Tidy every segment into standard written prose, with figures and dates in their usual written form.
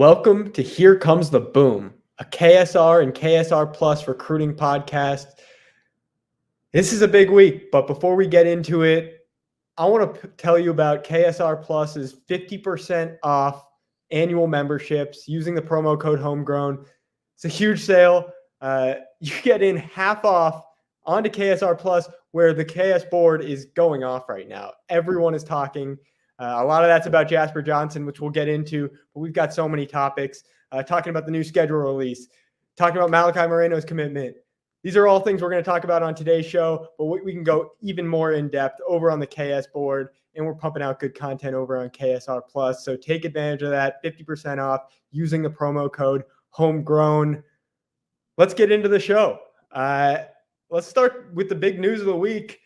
Welcome to Here Comes the Boom, a KSR and KSR Plus recruiting podcast. This is a big week, but before we get into it, I want to tell you about KSR Plus's 50% off annual memberships using the promo code Homegrown. It's a huge sale. You get in half off onto KSR Plus, where the KS board is going off right now. Everyone is talking. A lot of that's about Jasper Johnson, which we'll get into, but we've got so many topics. Talking about the new schedule release, talking about Malachi Moreno's commitment. These are all things we're going to talk about on today's show, but we can go even more in depth over on the KS board, and we're pumping out good content over on KSR Plus. So take advantage of that, 50% off using the promo code Homegrown. Let's get into the show. Let's start with the big news of the week.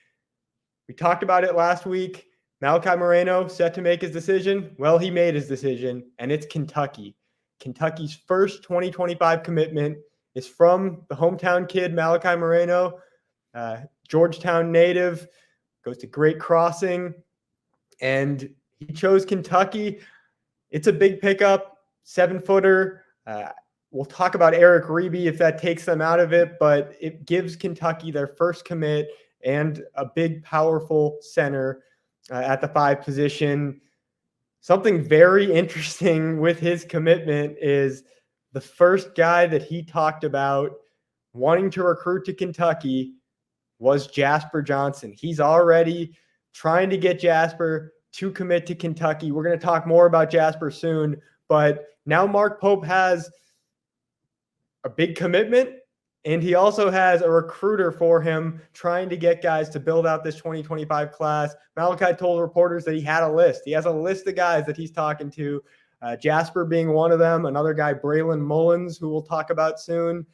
We talked about it last week. Malachi Moreno set to make his decision. Well, he made his decision, and it's Kentucky. Kentucky's first 2025 commitment is from the hometown kid, Malachi Moreno, Georgetown native, goes to Great Crossing, and he chose Kentucky. It's a big pickup, 7-footer. We'll talk about Eric Reeby if that takes them out of it, but it gives Kentucky their first commit and a big, powerful center at the 5 position. Something very interesting with his commitment is the first guy that he talked about wanting to recruit to Kentucky was Jasper Johnson. He's already trying to get Jasper to commit to Kentucky. We're going to talk more about Jasper soon, but now Mark Pope has a big commitment, and he also has a recruiter for him trying to get guys to build out this 2025 class. Malachi told reporters that he had a list. He has a list of guys that he's talking to, Jasper being one of them, another guy, Braylon Mullins, who we'll talk about soon.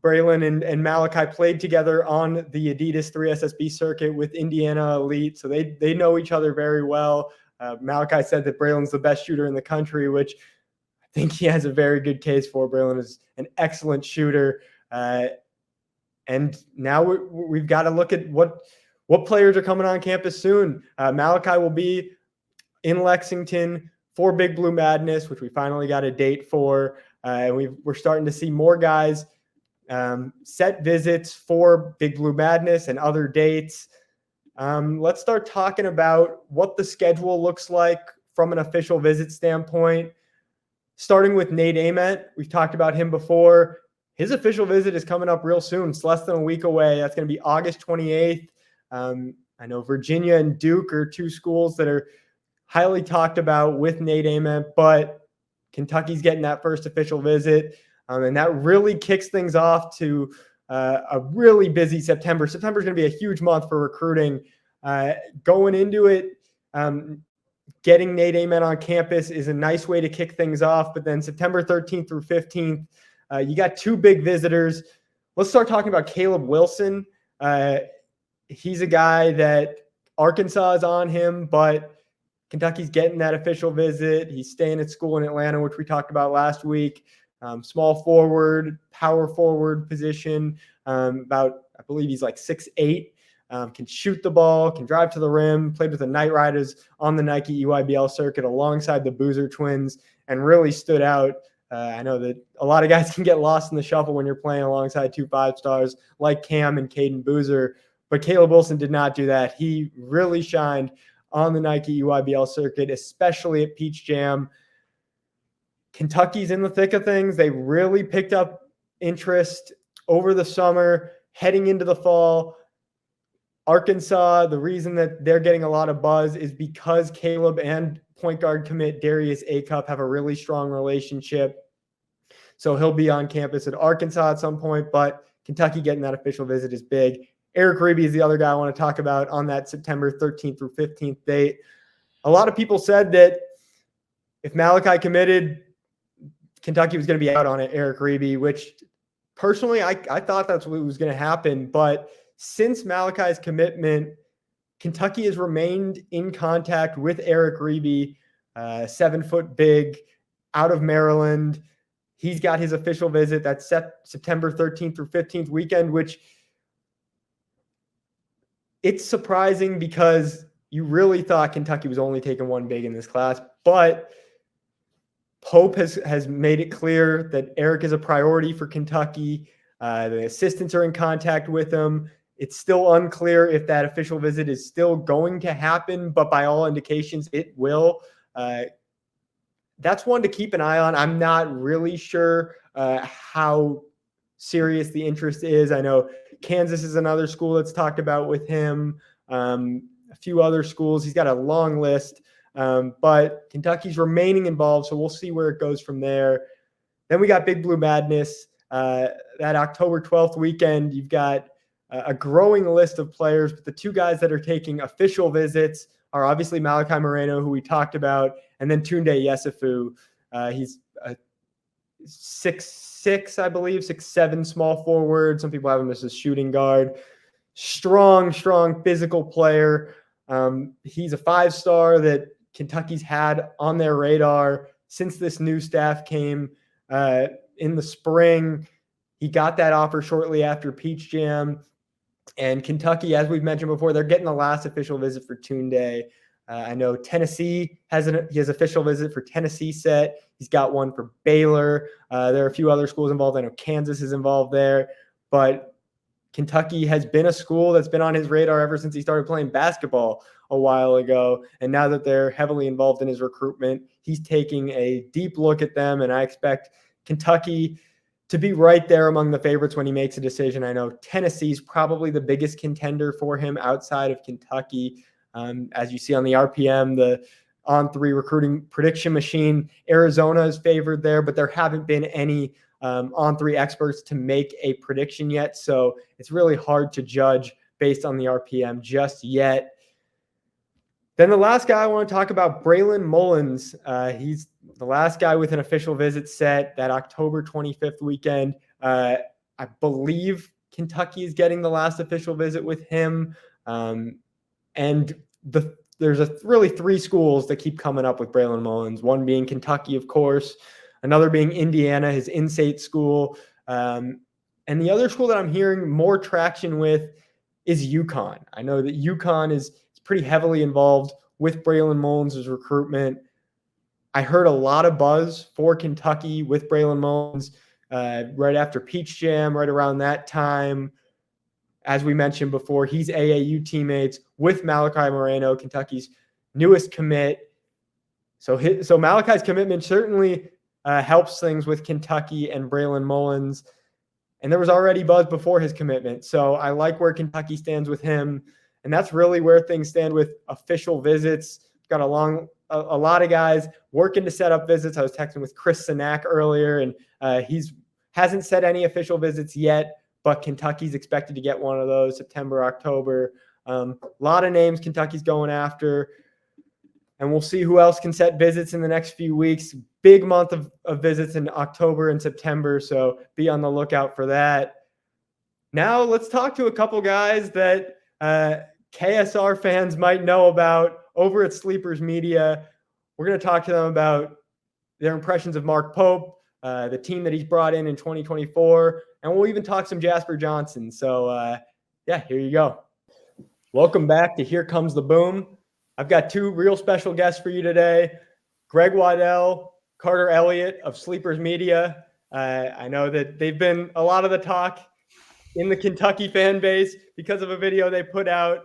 Braylon and Malachi played together on the Adidas 3SSB circuit with Indiana Elite, so they know each other very well. Malachi said that Braylon's the best shooter in the country, which I think he has a very good case for. Braylon is an excellent shooter. And now we've got to look at what players are coming on campus soon. Malachi will be in Lexington for Big Blue Madness, which we finally got a date for. We're starting to see more guys set visits for Big Blue Madness and other dates. Let's start talking about what the schedule looks like from an official visit standpoint. Starting with Nate Ament, we've talked about him before. His official visit is coming up real soon. It's less than a week away. That's going to be August 28th. I know Virginia and Duke are 2 schools that are highly talked about with Nate Ament, but Kentucky's getting that first official visit. And that really kicks things off to a really busy September. September is going to be a huge month for recruiting. Going into it, getting Nate Ament on campus is a nice way to kick things off. But then September 13th through 15th, you got 2 big visitors. Let's start talking about Caleb Wilson. He's a guy that Arkansas is on him, but Kentucky's getting that official visit. He's staying at school in Atlanta, which we talked about last week. Small forward, power forward position. I believe he's like 6'8". Can shoot the ball, can drive to the rim, played with the Knight Riders on the Nike EYBL circuit alongside the Boozer twins, and really stood out. I know that a lot of guys can get lost in the shuffle when you're playing alongside 2 5-stars like Cam and Caden Boozer, but Caleb Wilson did not do that. He really shined on the Nike EYBL circuit, especially at Peach Jam. Kentucky's in the thick of things. They really picked up interest over the summer, heading into the fall. Arkansas, the reason that they're getting a lot of buzz is because Caleb and point guard commit Darius Acup have a really strong relationship. So he'll be on campus at Arkansas at some point, but Kentucky getting that official visit is big. Eric Reeby is the other guy I want to talk about on that September 13th through 15th date. A lot of people said that if Malachi committed, Kentucky was going to be out on it, Eric Reeby, which personally I thought that's what was going to happen. But since Malachi's commitment, Kentucky has remained in contact with Eric Reeby, 7-foot big, out of Maryland. He's got his official visit. That's set September 13th through 15th weekend, which it's surprising because you really thought Kentucky was only taking 1 big in this class. But Pope has made it clear that Eric is a priority for Kentucky. The assistants are in contact with him. It's still unclear if that official visit is still going to happen, but by all indications, it will. That's one to keep an eye on. I'm not really sure how serious the interest is. I know Kansas is another school that's talked about with him. A few other schools. He's got a long list. But Kentucky's remaining involved, so we'll see where it goes from there. Then we got Big Blue Madness. That October 12th weekend, you've got a growing list of players, but the two guys that are taking official visits are obviously Malachi Moreno, who we talked about, and then Tunde Yesufu. He's a 6'6", I believe, 6'7", small forward. Some people have him as a shooting guard. Strong physical player. He's a 5-star that Kentucky's had on their radar since this new staff came in the spring. He got that offer shortly after Peach Jam. And Kentucky, as we've mentioned before, they're getting the last official visit for Tunde. I know Tennessee has official visit for Tennessee set. He's got one for Baylor. There are a few other schools involved. I know Kansas is involved there. But Kentucky has been a school that's been on his radar ever since he started playing basketball a while ago. And now that they're heavily involved in his recruitment, he's taking a deep look at them. And I expect Kentucky to be right there among the favorites when he makes a decision. I know Tennessee's probably the biggest contender for him outside of Kentucky. As you see on the RPM, the On3 recruiting prediction machine, Arizona is favored there, but there haven't been any On3 experts to make a prediction yet. So it's really hard to judge based on the RPM just yet. Then the last guy I want to talk about, Braylon Mullins. He's the last guy with an official visit set that October 25th weekend. I believe Kentucky is getting the last official visit with him. And there's really 3 schools that keep coming up with Braylon Mullins, one being Kentucky, of course, another being Indiana, his in-state school. And the other school that I'm hearing more traction with is UConn. I know that UConn is pretty heavily involved with Braylon Mullins' recruitment. I heard a lot of buzz for Kentucky with Braylon Mullins right after Peach Jam, right around that time. As we mentioned before, he's AAU teammates with Malachi Moreno, Kentucky's newest commit. So Malachi's commitment certainly helps things with Kentucky and Braylon Mullins. And there was already buzz before his commitment. So I like where Kentucky stands with him. And that's really where things stand with official visits. Got a lot of guys working to set up visits. I was texting with Chris Sinak earlier, and hasn't set any official visits yet, but Kentucky's expected to get one of those September, October. A lot of names Kentucky's going after, and we'll see who else can set visits in the next few weeks. Big month of visits in October and September, so be on the lookout for that. Now let's talk to a couple guys that KSR fans might know about over at Sleepers Media. We're going to talk to them about their impressions of Mark Pope, the team that he's brought in 2024, and we'll even talk some Jasper Johnson. So, here you go. Welcome back to Here Comes the Boom. I've got 2 real special guests for you today. Greg Waddell, Carter Elliott of Sleepers Media. I know that they've been a lot of the talk in the Kentucky fan base because of a video they put out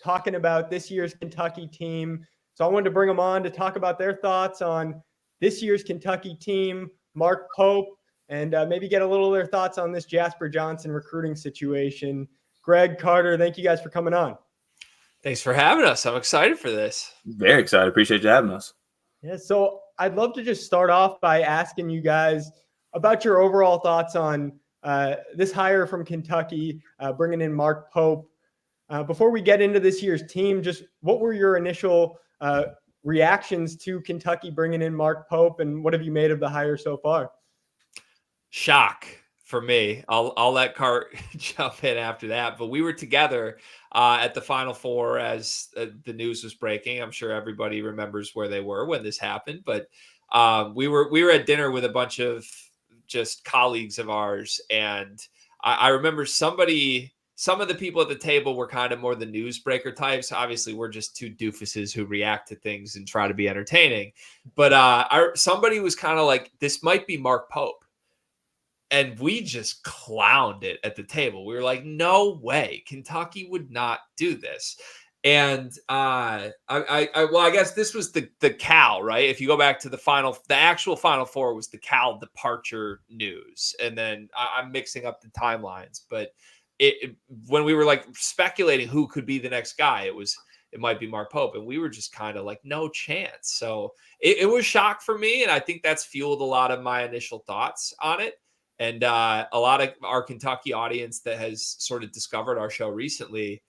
talking about this year's Kentucky team. So I wanted to bring them on to talk about their thoughts on this year's Kentucky team, Mark Pope, and maybe get a little of their thoughts on this Jasper Johnson recruiting situation. Greg, Carter, thank you guys for coming on. Thanks for having us. I'm excited for this. Very excited. Appreciate you having us. Yeah, so I'd love to just start off by asking you guys about your overall thoughts on this hire from Kentucky, bringing in Mark Pope. Before we get into this year's team, just what were your initial reactions to Kentucky bringing in Mark Pope, and what have you made of the hire so far? Shock for me. I'll let Cart jump in after that. But we were together at the Final Four as the news was breaking. I'm sure everybody remembers where they were when this happened. But we were at dinner with a bunch of just colleagues of ours, and I remember somebody some of the people at the table were kind of more the newsbreaker types. Obviously, we're just two doofuses who react to things and try to be entertaining. But somebody was kind of like, this might be Mark Pope. And we just clowned it at the table. We were like, no way. Kentucky would not do this. And I guess this was the Cal, right? If you go back to the actual Final Four was the Cal departure news. And then I'm mixing up the timelines. But when we were like speculating who could be the next guy, it might be Mark Pope. And we were just kind of like, no chance. So it was shock for me. And I think that's fueled a lot of my initial thoughts on it. And a lot of our Kentucky audience that has sort of discovered our show recently,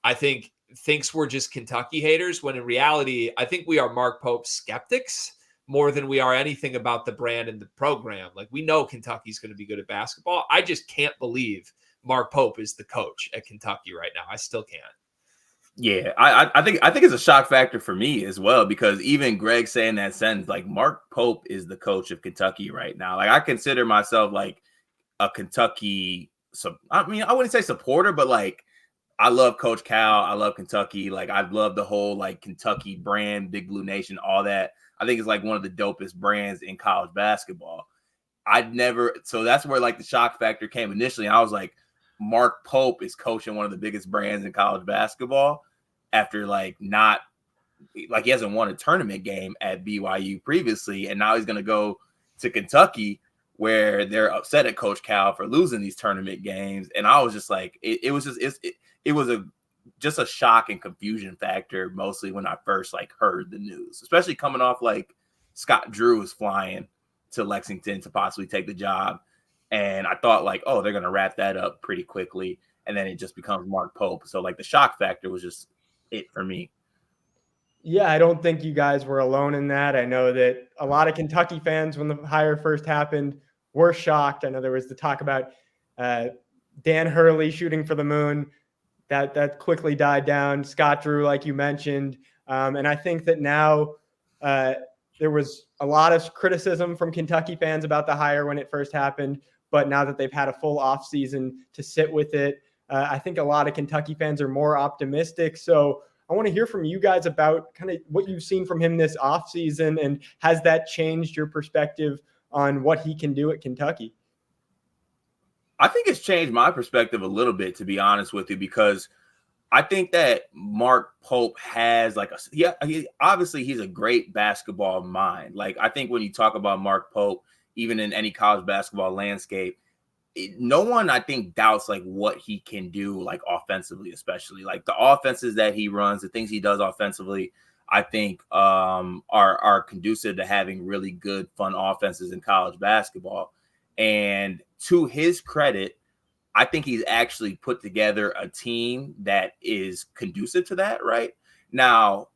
I think, thinks we're just Kentucky haters, when in reality, I think we are Mark Pope skeptics more than we are anything about the brand and the program. Like, we know Kentucky's going to be good at basketball. I just can't believe Mark Pope is the coach at Kentucky right now. I still can't. Yeah, I think it's a shock factor for me as well, because even Greg saying that sentence, like, Mark Pope is the coach of Kentucky right now. Like, I consider myself like a Kentucky, I mean, I wouldn't say supporter, but like, I love Coach Cal. I love Kentucky. Like, I love the whole like Kentucky brand, Big Blue Nation, all that. I think it's like one of the dopest brands in college basketball. So that's where like the shock factor came initially. I was like, Mark Pope is coaching one of the biggest brands in college basketball after like he hasn't won a tournament game at BYU previously. And now he's going to go to Kentucky where they're upset at Coach Cal for losing these tournament games. And I was just like, it was just a shock and confusion factor, mostly when I first like heard the news, especially coming off like Scott Drew was flying to Lexington to possibly take the job. And I thought like, oh, they're going to wrap that up pretty quickly. And then it just becomes Mark Pope. So like the shock factor was just it for me. Yeah, I don't think you guys were alone in that. I know that a lot of Kentucky fans, when the hire first happened, were shocked. I know there was the talk about Dan Hurley shooting for the moon. That quickly died down. Scott Drew, like you mentioned. And I think that now there was a lot of criticism from Kentucky fans about the hire when it first happened. But now that they've had a full offseason to sit with it, I think a lot of Kentucky fans are more optimistic. So I want to hear from you guys about kind of what you've seen from him this offseason, and has that changed your perspective on what he can do at Kentucky? I think it's changed my perspective a little bit, to be honest with you, because I think that Mark Pope has like obviously he's a great basketball mind. Like, I think when you talk about Mark Pope, even in any college basketball landscape, no one, I think, doubts like what he can do, like offensively, especially like the offenses that he runs, the things he does offensively, I think are conducive to having really good, fun offenses in college basketball. And to his credit, I think he's actually put together a team that is conducive to that right now.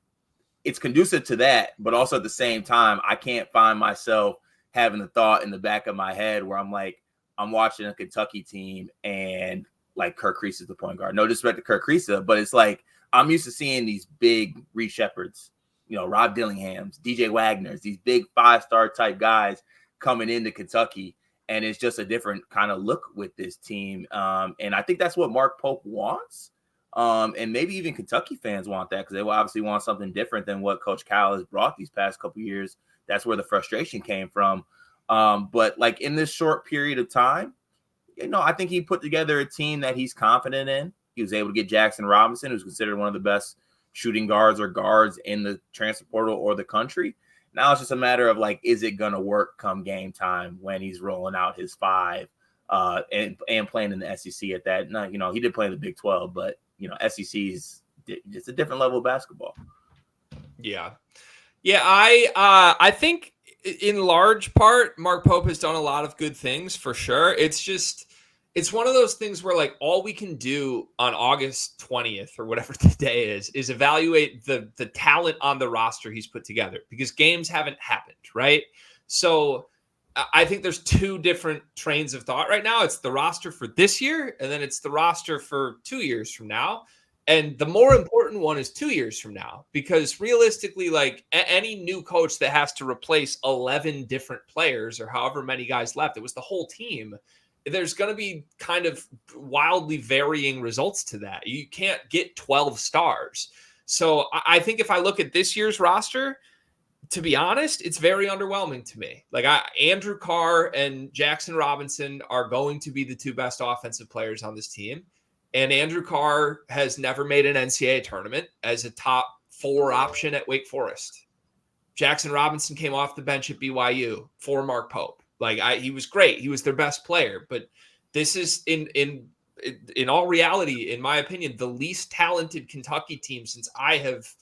It's conducive to that, but also at the same time, I can't find myself having a thought in the back of my head where I'm like, I'm watching a Kentucky team and like Kirk Kriisa is the point guard. No disrespect to Kirk Kriisa, but it's like I'm used to seeing these big Reed Shepherds, Rob Dillinghams, DJ Wagners, these big 5-star type guys coming into Kentucky. And it's just a different kind of look with this team. And I think that's what Mark Pope wants. And maybe even Kentucky fans want that, because they will obviously want something different than what Coach Cal has brought these past couple of years. That's where the frustration came from. But like in this short period of time, I think he put together a team that he's confident in. He was able to get Jackson Robinson, who's considered one of the best shooting guards or guards in the transfer portal or the country. Now it's just a matter of like, is it going to work come game time when he's rolling out his 5 and playing in the SEC at that? No, he did play in the Big 12, but SEC is just a different level of basketball. Yeah. I think in large part, Mark Pope has done a lot of good things for sure. It's one of those things where like all we can do on August 20th or whatever the day is evaluate the talent on the roster he's put together, because games haven't happened, right? So I think there's two different trains of thought right now. It's the roster for this year, and then it's the roster for 2 years from now. And the more important one is 2 years from now, because realistically, like any new coach that has to replace 11 different players or however many guys left, it was the whole team. there's going to be kind of wildly varying results to that. You can't get 12 stars. So I think if I look at this year's roster, to be honest, it's very underwhelming to me. Like Andrew Carr and Jackson Robinson are going to be the two best offensive players on this team. And Andrew Carr has never made an NCAA tournament as a top 4 option at Wake Forest. Jackson Robinson came off the bench at BYU for Mark Pope. He was great. He was their best player. But this is in all reality, in my opinion, the least talented Kentucky team since I have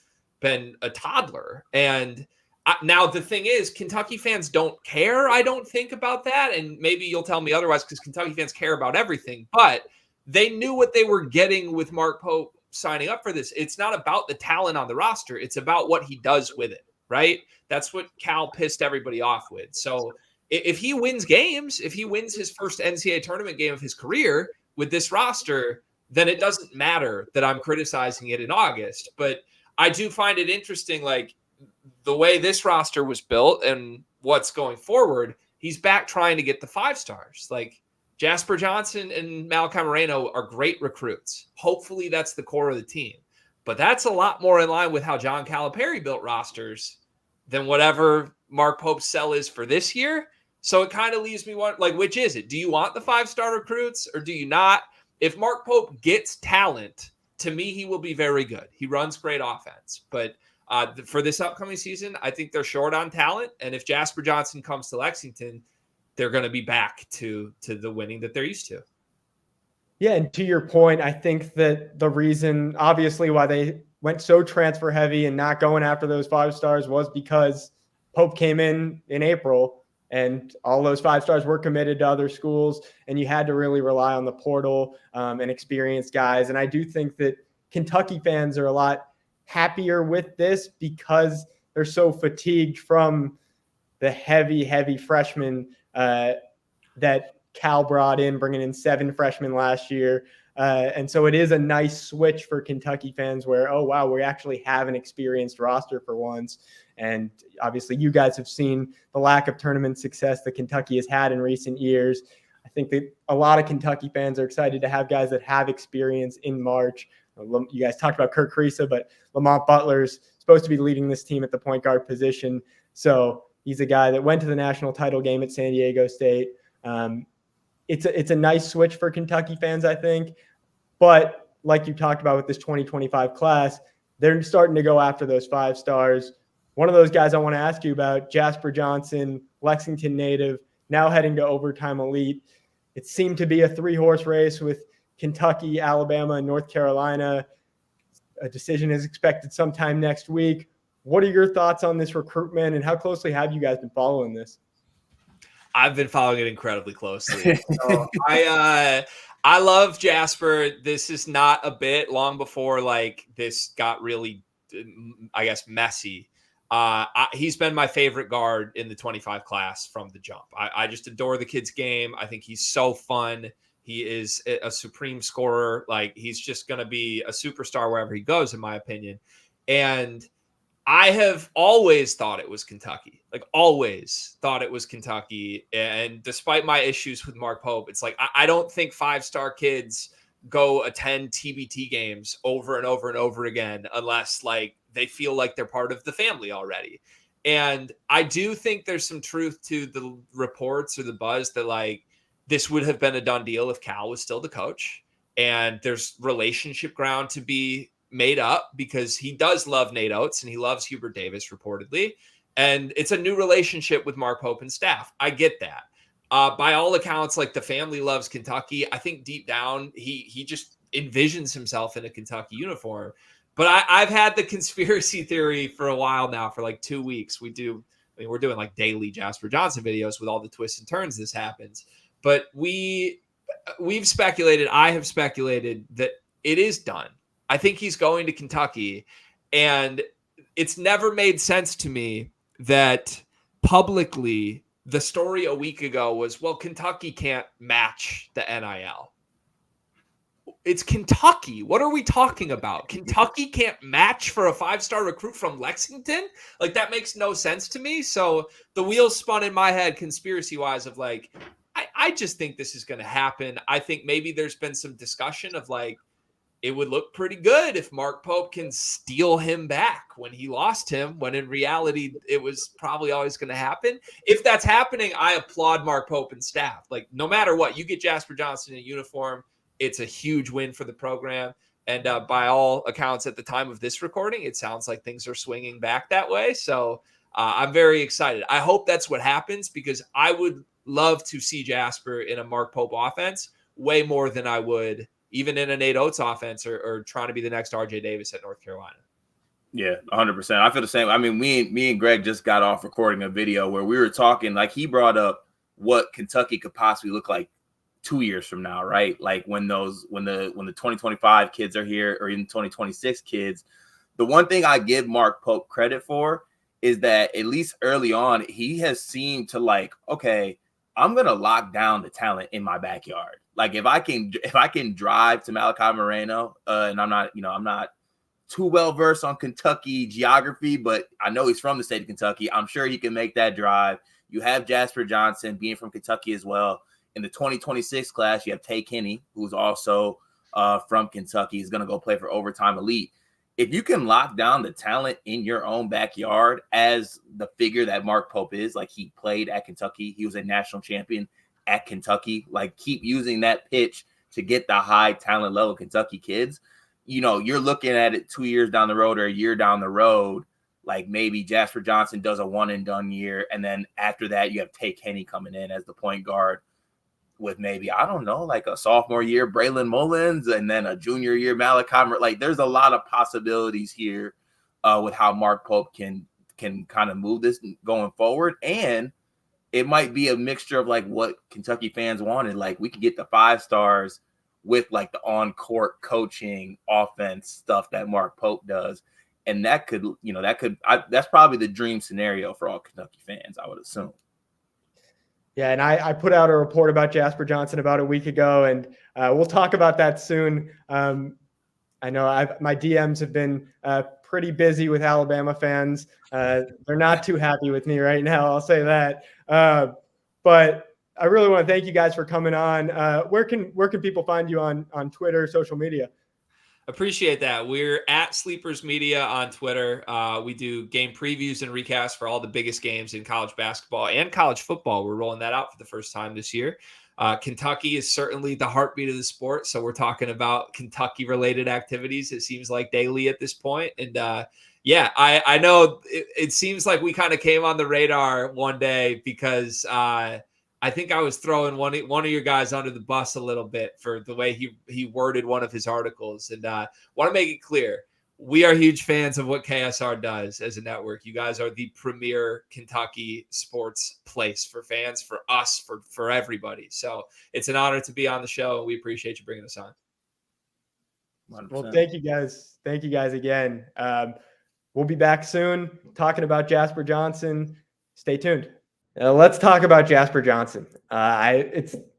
been a toddler. And now the thing is, Kentucky fans don't care, I don't think, about that. And maybe you'll tell me otherwise, because Kentucky fans care about everything. But they knew what they were getting with Mark Pope signing up for this. It's not about the talent on the roster. It's about what he does with it, right? That's what Cal pissed everybody off with. So if he wins games, if he wins his first NCAA tournament game of his career with this roster, then it doesn't matter that I'm criticizing it in August. But I do find it interesting, like the way this roster was built and what's going forward, he's back trying to get the 5 stars. Like Jasper Johnson and Malachi Moreno are great recruits. Hopefully that's the core of the team. But that's a lot more in line with how John Calipari built rosters than whatever Mark Pope's sell is for this year. So it kind of leaves me wondering, which is it? Do you want the 5-star recruits or do you not? If Mark Pope gets talent, to me, he will be very good. He runs great offense. But for this upcoming season, I think they're short on talent. And if Jasper Johnson comes to Lexington, they're going to be back to the winning that they're used to. Yeah, and to your point, I think that the reason, obviously, why they went so transfer heavy and not going after those 5 stars was because Pope came in April and all those 5 stars were committed to other schools, and you had to really rely on the portal and experienced guys. And I do think that Kentucky fans are a lot happier with this because they're so fatigued from the heavy freshmen that Cal brought in, bringing in 7 freshmen last year. And so it is a nice switch for Kentucky fans where, oh, wow, we actually have an experienced roster for once. And obviously you guys have seen the lack of tournament success that Kentucky has had in recent years. I think that a lot of Kentucky fans are excited to have guys that have experience in March. You guys talked about Kirk Kriisa, but Lamont Butler's supposed to be leading this team at the point guard position. So he's a guy that went to the national title game at San Diego State. It's a nice switch for Kentucky fans, I think. But like you talked about with this 2025 class, they're starting to go after those 5 stars. One of those guys I want to ask you about, Jasper Johnson, Lexington native, now heading to overtime elite. It seemed to be a 3-horse race with Kentucky, Alabama, and North Carolina. A decision is expected sometime next week. What are your thoughts on this recruitment, and how closely have you guys been following this? I've been following it incredibly closely. So I love Jasper. This is not a bit long before this got really, I guess, messy. He's been my favorite guard in the 25 class from the jump. I just adore the kid's game. I think he's so fun. He is a supreme scorer. He's just going to be a superstar wherever he goes, in my opinion. And I have always thought it was Kentucky, always thought it was Kentucky. And despite my issues with Mark Pope, it's I don't think 5-star kids go attend TBT games over and over and over again unless they feel like they're part of the family already. And I do think there's some truth to the reports or the buzz that this would have been a done deal if Cal was still the coach. And there's relationship ground to be made up because he does love Nate Oates and he loves Hubert Davis reportedly. And it's a new relationship with Mark Pope and staff. I get that. By all accounts, the family loves Kentucky. I think deep down, he just envisions himself in a Kentucky uniform. But I've had the conspiracy theory for a while now, for 2 weeks. We're doing daily Jasper Johnson videos with all the twists and turns this happens. But we've speculated, I have speculated that it is done. I think he's going to Kentucky, and it's never made sense to me that publicly the story a week ago was, well, Kentucky can't match the NIL. It's Kentucky. What are we talking about? Kentucky can't match for a 5-star recruit from Lexington? That makes no sense to me. So the wheels spun in my head conspiracy-wise of I I just think this is going to happen. I think maybe there's been some discussion of like, it would look pretty good if Mark Pope can steal him back when he lost him, when in reality, it was probably always going to happen. If that's happening, I applaud Mark Pope and staff. Like, no matter what, you get Jasper Johnson in a uniform, it's a huge win for the program. And by all accounts, at the time of this recording, it sounds like things are swinging back that way. So I'm very excited. I hope that's what happens, because I would love to see Jasper in a Mark Pope offense way more than I would even in a Nate Oates offense or trying to be the next RJ Davis at North Carolina. Yeah, 100%. I feel the same. I mean, me and Greg just got off recording a video where we were talking, like, he brought up what Kentucky could possibly look like 2 years from now, right? Like when the 2025 kids are here, or even 2026 kids. The one thing I give Mark Pope credit for is that at least early on, he has seemed to like, okay, I'm going to lock down the talent in my backyard. Like if I can drive to Malachi Moreno, and I'm not too well versed on Kentucky geography, but I know he's from the state of Kentucky. I'm sure he can make that drive. You have Jasper Johnson being from Kentucky as well. In the 2026 class, you have Tay Kinney, who's also from Kentucky. He's going to go play for Overtime Elite. If you can lock down the talent in your own backyard as the figure that Mark Pope is, like he played at Kentucky, he was a national champion at Kentucky, like keep using that pitch to get the high talent level Kentucky kids, you're looking at it 2 years down the road or a year down the road, like maybe Jasper Johnson does a one and done year. And then after that, you have Tay Kinney coming in as the point guard with maybe, I don't know, like a sophomore year, Braylon Mullins, and then a junior year, Malachi. Like there's a lot of possibilities here with how Mark Pope can kind of move this going forward. And it might be a mixture of like what Kentucky fans wanted. Like we could get the 5 stars with like the on-court coaching offense stuff that Mark Pope does. And that's probably the dream scenario for all Kentucky fans, I would assume. Yeah, and I put out a report about Jasper Johnson about a week ago, and we'll talk about that soon. I know my DMs have been pretty busy with Alabama fans. They're not too happy with me right now, I'll say that. But I really want to thank you guys for coming on. Where can people find you on Twitter, social media? Appreciate that. We're at Sleepers Media on Twitter. We do game previews and recasts for all the biggest games in college basketball and college football. We're rolling that out for the first time this year. Kentucky is certainly the heartbeat of the sport. So we're talking about Kentucky-related activities, it seems like daily at this point. And I know it seems like we kind of came on the radar one day because I think I was throwing one of your guys under the bus a little bit for the way he worded one of his articles. And want to make it clear, we are huge fans of what KSR does as a network. You guys are the premier Kentucky sports place for fans, for us, for everybody. So it's an honor to be on the show, and we appreciate you bringing us on. 100%. Well, thank you guys. Thank you guys again. We'll be back soon talking about Jasper Johnson. Stay tuned. Let's talk about Jasper Johnson.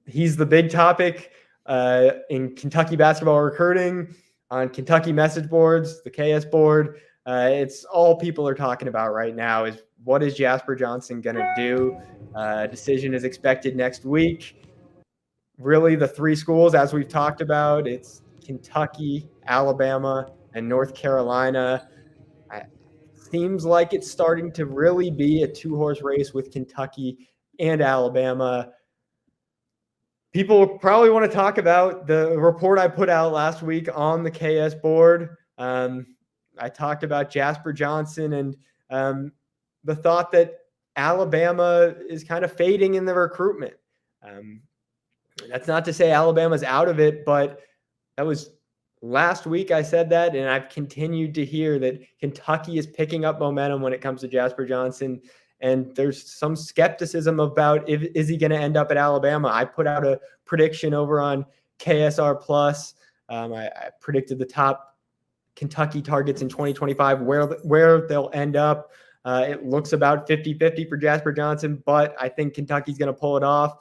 He's the big topic in Kentucky basketball recruiting, on Kentucky message boards, the KS board. It's all people are talking about right now is what is Jasper Johnson going to do? Decision is expected next week. Really, the 3 schools, as we've talked about, it's Kentucky, Alabama, and North Carolina. Seems like it's starting to really be a 2-horse race with Kentucky and Alabama. People probably want to talk about the report I put out last week on the KS board. I talked about Jasper Johnson and the thought that Alabama is kind of fading in the recruitment. That's not to say Alabama's out of it, but that was last week I said that, and I've continued to hear that Kentucky is picking up momentum when it comes to Jasper Johnson, and there's some skepticism about is he going to end up at Alabama. I put out a prediction over on KSR Plus. I predicted the top Kentucky targets in 2025, where they'll end up. It looks about 50-50 for Jasper Johnson, but I think Kentucky's going to pull it off.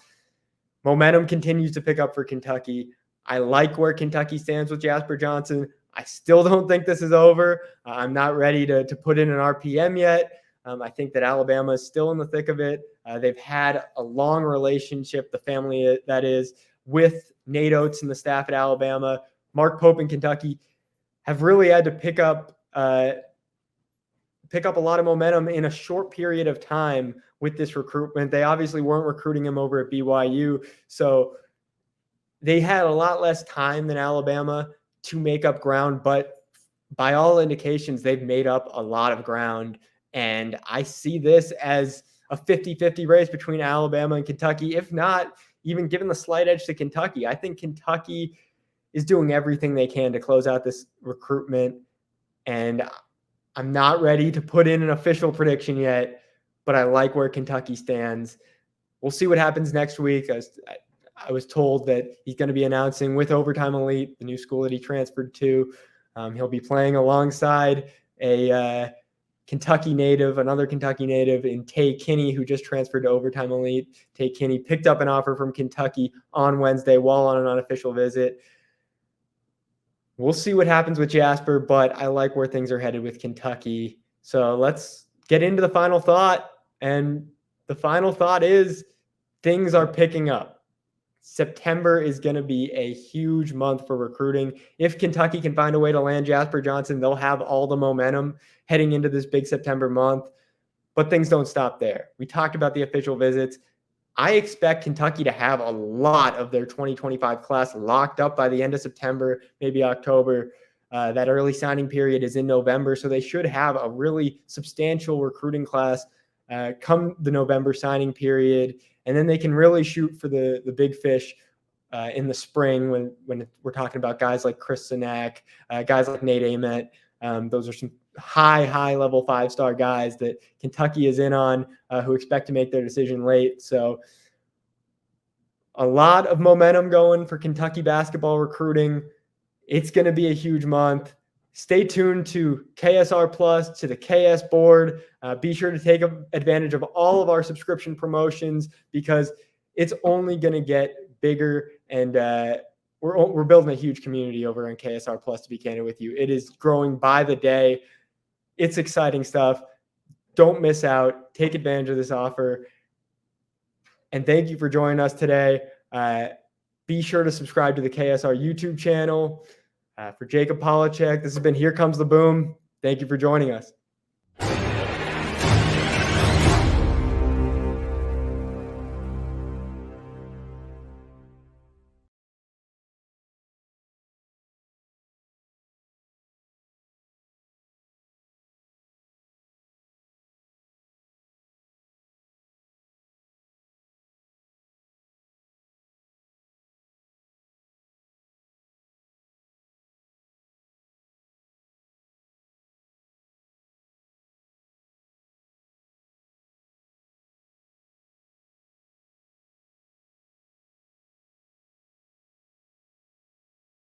Momentum continues to pick up for Kentucky. I like where Kentucky stands with Jasper Johnson. I still don't think this is over. I'm not ready to put in an RPM yet. I think that Alabama is still in the thick of it. They've had a long relationship, the family that is, with Nate Oates and the staff at Alabama. Mark Pope in Kentucky have really had to pick up a lot of momentum in a short period of time with this recruitment. They obviously weren't recruiting him over at BYU, so they had a lot less time than Alabama to make up ground, but by all indications, they've made up a lot of ground. And I see this as a 50-50 race between Alabama and Kentucky, if not even given the slight edge to Kentucky. I think Kentucky is doing everything they can to close out this recruitment. And I'm not ready to put in an official prediction yet, but I like where Kentucky stands. We'll see what happens next week. I was told that he's going to be announcing with Overtime Elite, the new school that he transferred to. He'll be playing alongside a Kentucky native, another Kentucky native in Tay Kinney, who just transferred to Overtime Elite. Tay Kinney picked up an offer from Kentucky on Wednesday while on an unofficial visit. We'll see what happens with Jasper, but I like where things are headed with Kentucky. So let's get into the final thought. And the final thought is things are picking up. September is going to be a huge month for recruiting. If Kentucky can find a way to land Jasper Johnson, they'll have all the momentum heading into this big September month. But things don't stop there. We talked about the official visits. I expect Kentucky to have a lot of their 2025 class locked up by the end of September, maybe October. That early signing period is in November, so they should have a really substantial recruiting class come the November signing period. And then they can really shoot for the big fish in the spring when we're talking about guys like Chris Sinak, guys like Nate Ament. Those are some high-level 5-star guys that Kentucky is in on who expect to make their decision late. So a lot of momentum going for Kentucky basketball recruiting. It's going to be a huge month. Stay tuned to KSR Plus, to the KS board. Be sure to take advantage of all of our subscription promotions because it's only going to get bigger. And we're building a huge community over on KSR Plus, to be candid with you. It is growing by the day. It's exciting stuff. Don't miss out. Take advantage of this offer. And thank you for joining us today. Be sure to subscribe to the KSR YouTube channel. For Jacob Polacheck, this has been Here Comes the Boom. Thank you for joining us.